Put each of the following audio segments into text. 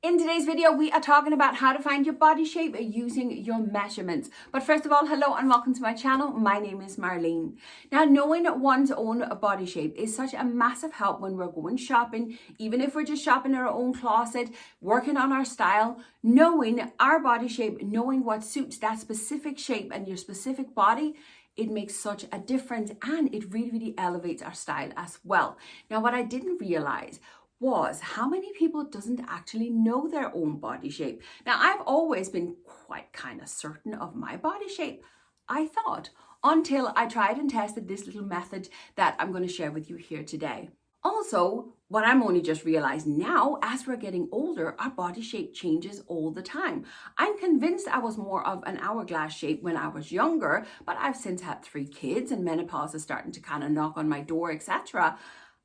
In today's video, we are talking about how to find your body shape using your measurements. But first of all, hello and welcome to my channel. My name is Marleen. Now, knowing one's own body shape is such a massive help when we're going shopping, even if we're just shopping in our own closet, working on our style. Knowing our body shape, knowing what suits that specific shape and your specific body, it makes such a difference, and it really elevates our style as well. Now, what I didn't realize was how many people doesn't actually know their own body shape. Now, I've always been quite kind of certain of my body shape, I thought, until I tried and tested this little method that I'm going to share with you here today. Also, what I'm only just realizing now, as we're getting older, our body shape changes all the time. I'm convinced I was more of an hourglass shape when I was younger, but I've since had 3 kids and menopause is starting to kind of knock on my door, etc.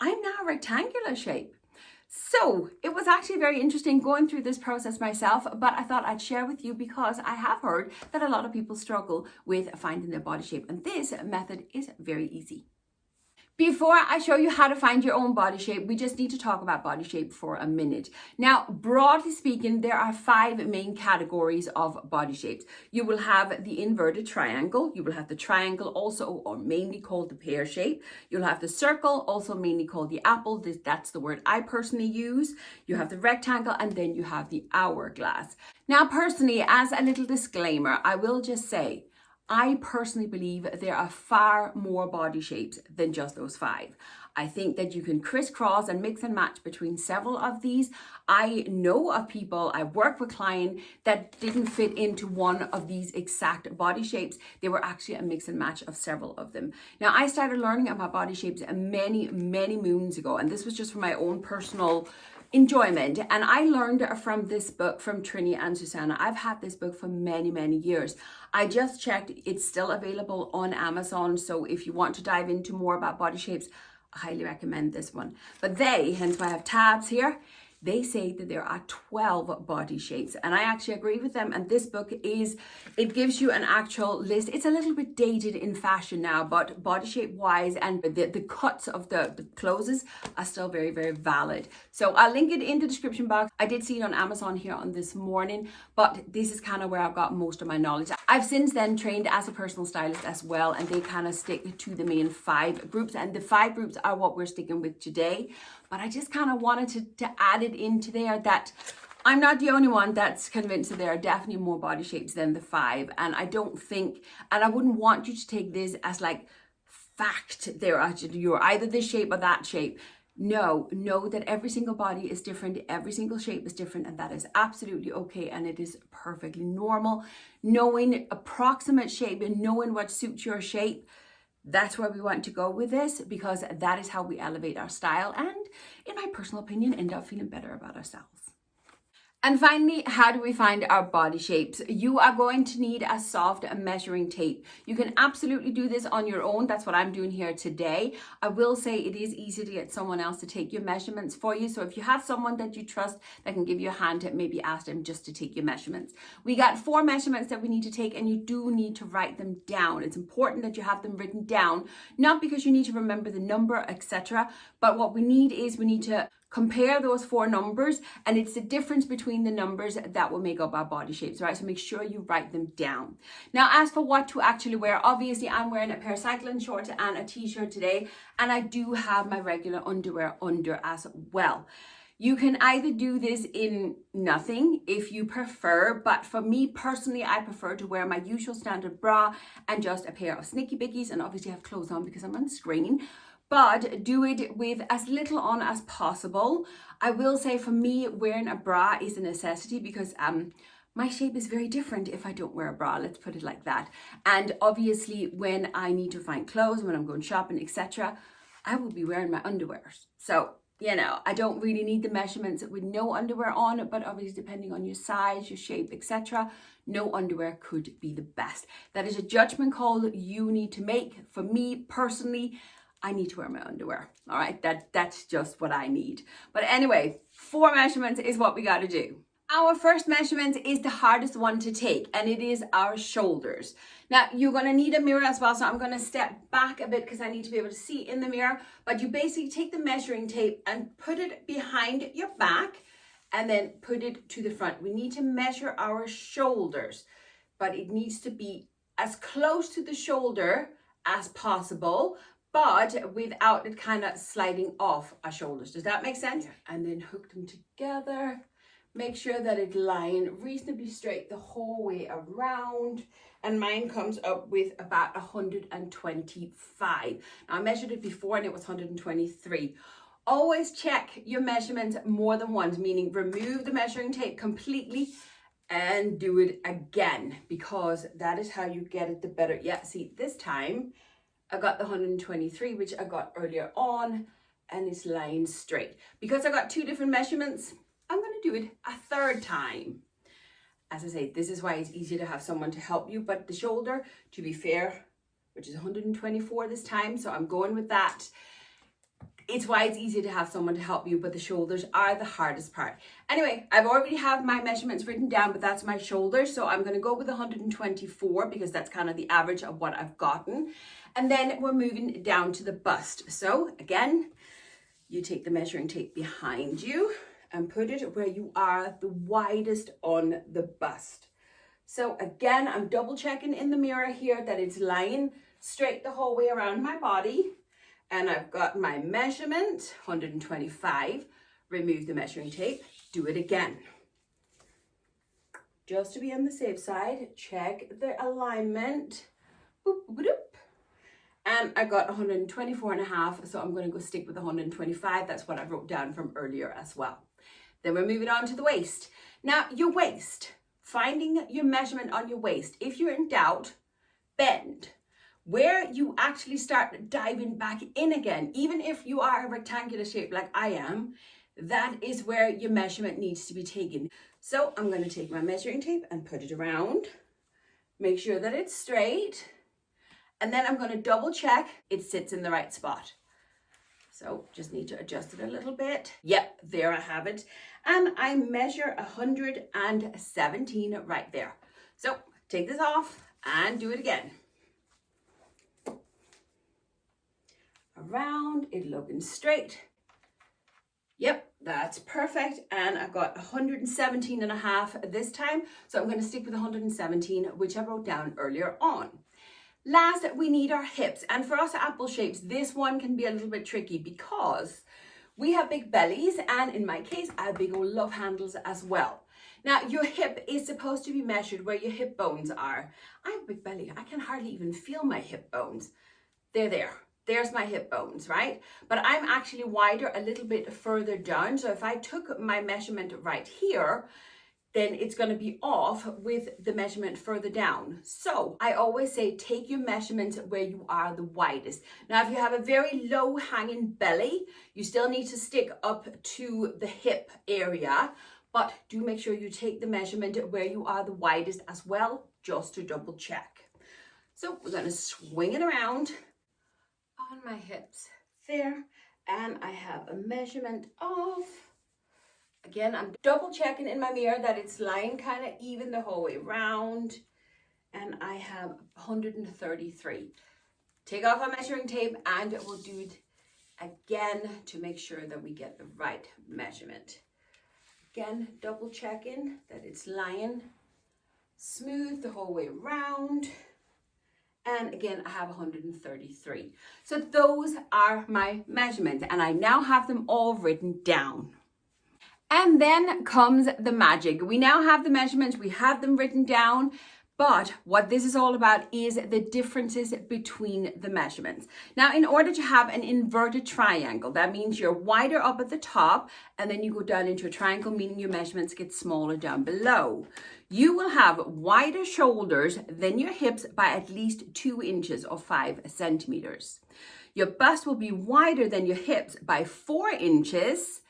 I'm now a rectangular shape. So it was actually very interesting going through this process myself, but I thought I'd share with you because I have heard that a lot of people struggle with finding their body shape, and this method is very easy. Before I show you how to find your own body shape, we just need to talk about body shape for a minute. Now, broadly speaking, there are 5 main categories of body shapes. You will have the inverted triangle. You will have the triangle, also or mainly called the pear shape. You'll have the circle, also mainly called the apple. That's the word I personally use. You have the rectangle, and then you have the hourglass. Now, personally, as a little disclaimer, I will just say, I personally believe there are far more body shapes than just those 5. I think that you can crisscross and mix and match between several of these. I know of people, I work with clients that didn't fit into one of these exact body shapes. They were actually a mix and match of several of them. Now, I started learning about body shapes many moons ago, and this was just for my own personal enjoyment. And I learned from this book from Trini and Susanna. I've had this book for many years. I just checked, it's still available on Amazon. So if you want to dive into more about body shapes, I highly recommend this one. But hence why I have tabs here, they say that there are 12 body shapes, and I actually agree with them. And this book it gives you an actual list. It's a little bit dated in fashion now, but body shape wise and the cuts of the clothes are still very valid. So I'll link it in the description box. I did see it on Amazon here on this morning, but this is kind of where I've got most of my knowledge. I've since then trained as a personal stylist as well, and they kind of stick to the main 5 groups, and the 5 groups are what we're sticking with today. But I just kind of wanted to add it into there that I'm not the only one that's convinced that there are definitely more body shapes than the 5. And I don't think, and I wouldn't want you to take this as like fact, you're either this shape or that shape. No, know that every single body is different, every single shape is different, and that is absolutely okay, and it is perfectly normal. Knowing approximate shape and knowing what suits your shape, that's where we want to go with this, because that is how we elevate our style and, in my personal opinion, end up feeling better about ourselves. And finally, how do we find our body shapes? You are going to need a soft measuring tape. You can absolutely do this on your own. That's what I'm doing here today. I will say it is easy to get someone else to take your measurements for you. So if you have someone that you trust that can give you a hand, maybe ask them just to take your measurements. We got 4 measurements that we need to take, and you do need to write them down. It's important that you have them written down, not because you need to remember the number, etc. But what we need to compare those 4 numbers, and it's the difference between the numbers that will make up our body shapes, right? So make sure you write them down. Now, as for what to actually wear, obviously I'm wearing a pair of cycling shorts and a t-shirt today, and I do have my regular underwear under as well. You can either do this in nothing if you prefer, but for me personally, I prefer to wear my usual standard bra and just a pair of sneaky bickies, and obviously have clothes on because I'm on screen. But do it with as little on as possible. I will say for me, wearing a bra is a necessity because my shape is very different if I don't wear a bra, let's put it like that. And obviously when I need to find clothes, when I'm going shopping, etc., I will be wearing my underwear. So, you know, I don't really need the measurements with no underwear on, but obviously depending on your size, your shape, etc., no underwear could be the best. That is a judgment call that you need to make. For me personally, I need to wear my underwear. All right, that's just what I need. But anyway, 4 measurements is what we got to do. Our first measurement is the hardest one to take, and it is our shoulders. Now, you're going to need a mirror as well, so I'm going to step back a bit because I need to be able to see in the mirror. But you basically take the measuring tape and put it behind your back, and then put it to the front. We need to measure our shoulders, but it needs to be as close to the shoulder as possible, but without it kind of sliding off our shoulders. Does that make sense? Yeah. And then hook them together. Make sure that it's lying reasonably straight the whole way around. And mine comes up with about 125. Now, I measured it before and it was 123. Always check your measurements more than once, meaning remove the measuring tape completely and do it again, because that is how you get it the better. Yeah, see, this time I got the 123, which I got earlier on, and it's lying straight. Because I got two different measurements, I'm going to do it a third time. As I say, this is why it's easier to have someone to help you, but the shoulder, to be fair, which is 124 this time, so I'm going with that. It's why it's easier to have someone to help you, but the shoulders are the hardest part. Anyway, I've already have my measurements written down, but that's my shoulders. So I'm going to go with 124 because that's kind of the average of what I've gotten. And then we're moving down to the bust. So again, you take the measuring tape behind you and put it where you are the widest on the bust. So again, I'm double checking in the mirror here that it's lying straight the whole way around my body. And I've got my measurement, 125. Remove the measuring tape, do it again. Just to be on the safe side, check the alignment. Boop, boop, boop. And I got 124.5, so I'm going to go stick with 125. That's what I wrote down from earlier as well. Then we're moving on to the waist. Now, your waist, finding your measurement on your waist. If you're in doubt, bend. Where you actually start diving back in again, even if you are a rectangular shape like I am, that is where your measurement needs to be taken. So I'm going to take my measuring tape and put it around, make sure that it's straight, and then I'm going to double check it sits in the right spot. So just need to adjust it a little bit. Yep, there I have it. And I measure 117 right there. So take this off and do it again. Around, it looking straight. Yep, that's perfect. And I got 117.5 this time. So I'm going to stick with 117, which I wrote down earlier on. Last, we need our hips. And for us apple shapes, this one can be a little bit tricky because we have big bellies. And in my case, I have big old love handles as well. Now, your hip is supposed to be measured where your hip bones are. I have a big belly. I can hardly even feel my hip bones. They're there. There's my hip bones, right? But I'm actually wider a little bit further down. So if I took my measurement right here, then it's going to be off with the measurement further down. So I always say, take your measurement where you are the widest. Now, if you have a very low hanging belly, you still need to stick up to the hip area, but do make sure you take the measurement where you are the widest as well, just to double check. So we're going to swing it around on my hips there, and I have a measurement of, again, I'm double checking in my mirror that it's lying kind of even the whole way around, and I have 133. Take off our measuring tape and we'll do it again to make sure that we get the right measurement. Again, double checking that it's lying smooth the whole way around. And again, I have 133. So those are my measurements, and I now have them all written down. And then comes the magic. We now have the measurements, we have them written down, but what this is all about is the differences between the measurements. Now, in order to have an inverted triangle, that means you're wider up at the top and then you go down into a triangle, meaning your measurements get smaller down below. You will have wider shoulders than your hips by at least 2 inches or 5 centimeters. Your bust will be wider than your hips by 4 inches,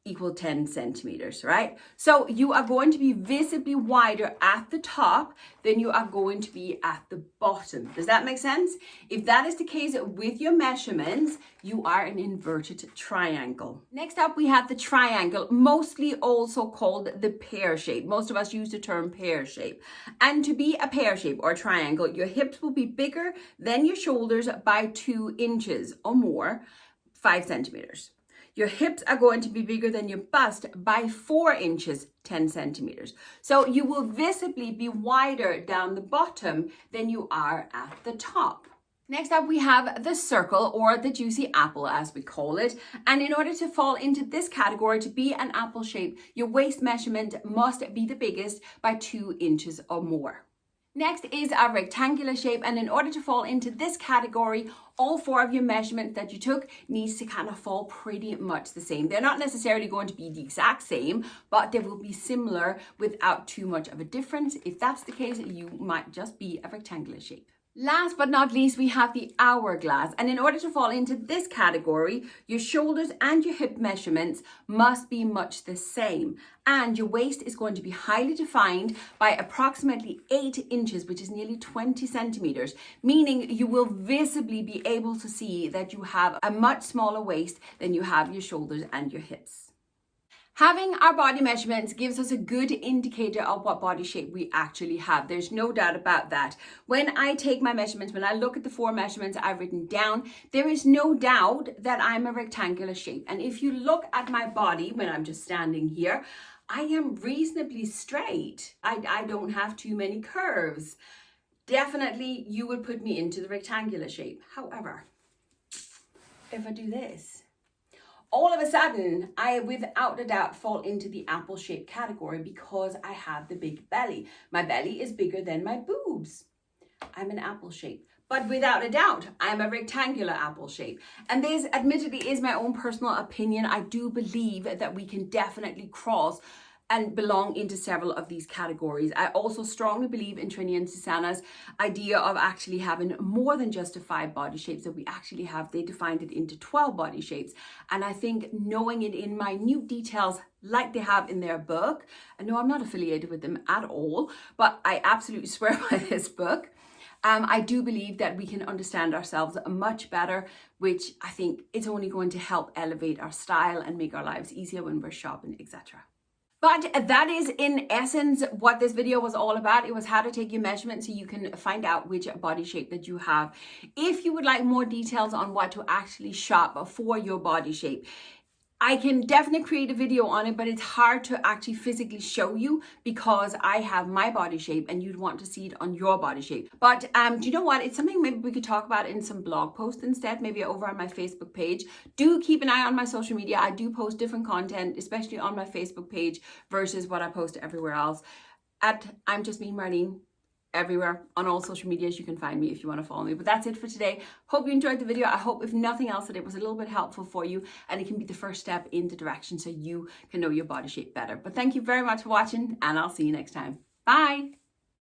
equal 10 centimeters, right? So you are going to be visibly wider at the top than you are going to be at the bottom. Does that make sense? If that is the case with your measurements, you are an inverted triangle. Next up, we have the triangle, mostly also called the pear shape. Most of us use the term pear shape. And to be a pear shape or triangle, your hips will be bigger than your shoulders by 2 inches or more, 5 centimeters. Your hips are going to be bigger than your bust by 4 inches, 10 centimeters. So you will visibly be wider down the bottom than you are at the top. Next up, we have the circle, or the juicy apple as we call it. And in order to fall into this category, to be an apple shape, your waist measurement must be the biggest by 2 inches or more. Next is a rectangular shape, and in order to fall into this category, all 4 of your measurements that you took needs to kind of fall pretty much the same. They're not necessarily going to be the exact same, but they will be similar without too much of a difference. If that's the case, you might just be a rectangular shape. Last but not least, we have the hourglass. And in order to fall into this category, your shoulders and your hip measurements must be much the same. And your waist is going to be highly defined by approximately 8 inches, which is nearly 20 centimeters, meaning you will visibly be able to see that you have a much smaller waist than you have your shoulders and your hips. Having our body measurements gives us a good indicator of what body shape we actually have. There's no doubt about that. When I take my measurements, when I look at the 4 measurements I've written down, there is no doubt that I'm a rectangular shape. And if you look at my body when I'm just standing here, I am reasonably straight. I don't have too many curves. Definitely you would put me into the rectangular shape. However, if I do this, all of a sudden, I without a doubt fall into the apple shape category because I have the big belly. My belly is bigger than my boobs. I'm an apple shape. But without a doubt, I'm a rectangular apple shape. And this admittedly is my own personal opinion. I do believe that we can definitely cross and belong into several of these categories. I also strongly believe in Trini and Susanna's idea of actually having more than just 5 body shapes that we actually have. They defined it into 12 body shapes. And I think knowing it in minute details like they have in their book, and no, I'm not affiliated with them at all, but I absolutely swear by this book. I do believe that we can understand ourselves much better, which I think is only going to help elevate our style and make our lives easier when we're shopping, etc. But that is in essence what this video was all about. It was how to take your measurements so you can find out which body shape that you have. If you would like more details on what to actually shop for your body shape, I can definitely create a video on it, but it's hard to actually physically show you because I have my body shape and you'd want to see it on your body shape. But do you know what? It's something maybe we could talk about in some blog posts instead, maybe over on my Facebook page. Do keep an eye on my social media. I do post different content, especially on my Facebook page versus what I post everywhere else. At I'm Just Me, Marleen. Everywhere on all social medias you can find me if you want to follow me. But that's it for today. Hope you enjoyed the video. I hope if nothing else that it was a little bit helpful for you and it can be the first step in the direction so you can know your body shape better. But thank you very much for watching and I'll see you next time. Bye.